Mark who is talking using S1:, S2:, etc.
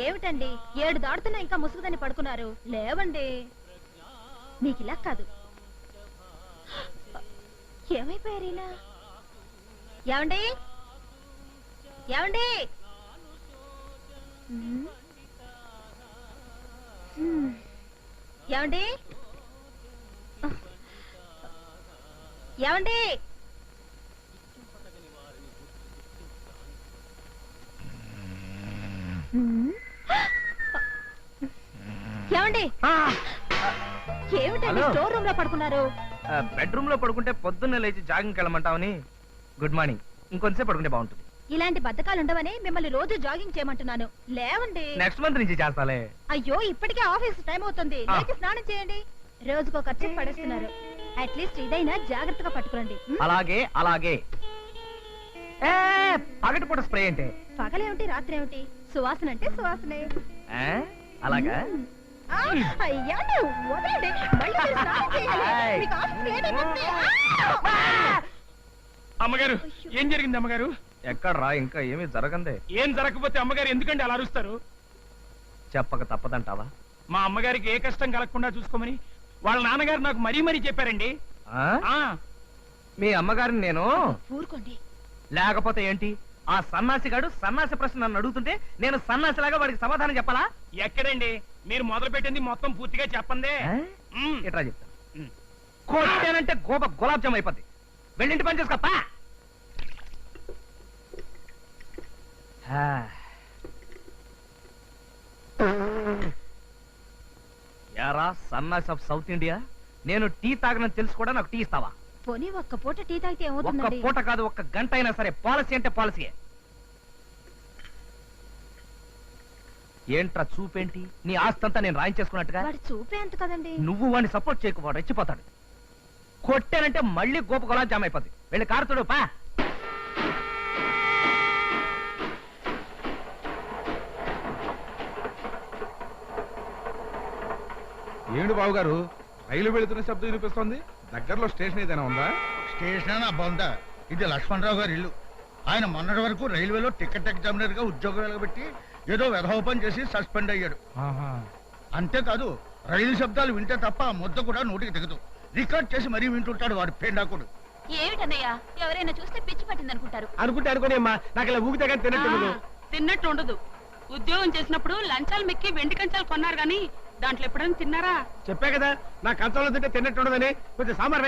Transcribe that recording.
S1: ఏమిటండి 7 దాడుతున్నా ఇంకా ముసుగుదని పడుకున్నారు? లేవండి. మీకు ఇలా కాదు. ఏమైపోయారు ఇలా? ఏమండి ఏమండి? ఏమండి ఏమండి? ఏమండి? ఏమిటండి స్టోర్ రూమ్ లో పడుకున్నారు?
S2: బెడ్రూమ్ లో పడుకుంటే పొద్దున్నే లేచి జాగింగ్కి వెళ్ళమంటావని. Good morning. ఇంకొంతసేపు పడుకుంటే బాగుంటుంది.
S1: ఇలాంటి బద్ధకాలు ఉండవని మిమ్మల్ని రోజు జాగింగ్ చేయమంటున్నాను. లేవండి.
S2: నెక్స్ట్ మంత్ నుంచి చేస్తాలే.
S1: అయ్యో ఇప్పటికే ఆఫీస్ టైం అవుతుంది. లేచి స్నానం చేయండి. రోజుకో ఖర్చు పడేస్తున్నారు. అట్లీస్ట్ ఇదైనా జాగ్రత్తగా పట్టుకోండి.
S2: అలాగే అలాగే. పగటిపూట స్ప్రే అంటే
S1: పగలేమిటి రాత్రి ఏమిటి? సువాసన అంటే సువాసనే.
S2: అలాగా?
S1: అయ్యా వదలండి. మళ్ళీ స్నానం చేయాలి. మీకు ఆఫీస్ లేట్ అయిపోతుంది.
S3: అమ్మగారు ఏం జరిగింది అమ్మగారు?
S2: ఎక్కడ్రా? ఇంకా ఏమీ జరగందే.
S3: ఏం జరగకపోతే అమ్మగారు ఎందుకంటే అలా అరుస్తారు?
S2: చెప్పక తప్పదంటావా?
S3: మా అమ్మగారికి ఏ కష్టం కలగకుండా చూసుకోమని వాళ్ళ నాన్నగారు నాకు మరీ మరీ చెప్పారండి.
S2: మీ అమ్మగారిని నేను
S1: ఊరుకోండి.
S2: లేకపోతే ఏంటి? ఆ సన్నాసిగాడు సన్నాసి ప్రశ్న నన్ను అడుగుతుంటే నేను సన్నాసిలాగా వాడికి సమాధానం చెప్పాలా?
S3: ఎక్కడండి? మీరు మొదలు పెట్టింది మొత్తం పూర్తిగా చెప్పండి.
S2: ఎట్లా చెప్తాను? కొట్టానంటే గులాబ్ జామ్ అయిపోద్ది. వెళ్ళింటి పని చేసుకోపా. యారా సన్నాస్ ఆఫ్ సౌత్ ఇండియా, నేను టీ తాగనని తెలుసు కూడా నాకు టీ ఇస్తావా?
S1: పోనీ ఒక్క పూట టీ తాగితే ఏమవుతుంది?
S2: ఒక్క పూట కాదు, ఒక్క గంట అయినా సరే. పాలసీ అంటే పాలసీయే. ఏంట్రా చూపేంటి? నీ ఆస్తంతా నేను రాయించేసుకున్నట్టుగా.
S1: వాడు చూపే అంత కదండి.
S2: నువ్వు వాడిని సపోర్ట్ చేయకు, వాడు రెచ్చిపోతాడు. కొట్టానంటే మళ్ళీ గోప గులాబ్ జామ్ అయిపోద్ది. వెళ్ళి కారుతుడు పా.
S4: ఏమిటి బాబు గారు, రైలు వెళుతున్న శబ్దం వినిపిస్తోంది? దగ్గరలో స్టేషన్ ఏదైనా ఉందా?
S5: స్టేషన్ బొందా. ఇది లక్ష్మణరావు గారి ఇల్లు. ఆయన మొన్నటి వరకు రైల్వేలో టికెట్ ఎగ్జామినర్ గా ఉద్యోగం వెలగబెట్టి ఏదో వెధోపం చేసి సస్పెండ్ అయ్యాడు. అంతేకాదు రైలు శబ్దాలు వింటే తప్ప ఆ ముద్ద కూడా నోటికి దిగదు. రికార్డ్ చేసి మరీ వింటుంటాడు వాడు పేండాకుడు.
S1: ఏమిటన్నయ్యా, ఎవరైనా చూస్తే పిచ్చి పట్టింది అనుకుంటారు.
S2: అనుకోనేమ్మా, నాకు ఇలా ఊగితే కానీ
S6: తిన్నట్టు ఉండదు. ఉద్యోగం చేసినప్పుడు లంచాలు మెక్కి వెండి కంచాలు కొన్నారు గాని దాంట్లో ఎప్పుడైనా తిన్నారా?
S2: చెప్పా కదా, నా కంచంలో తింటే తిన్నట్టు ఉండదని. కొంచెం సాంబార్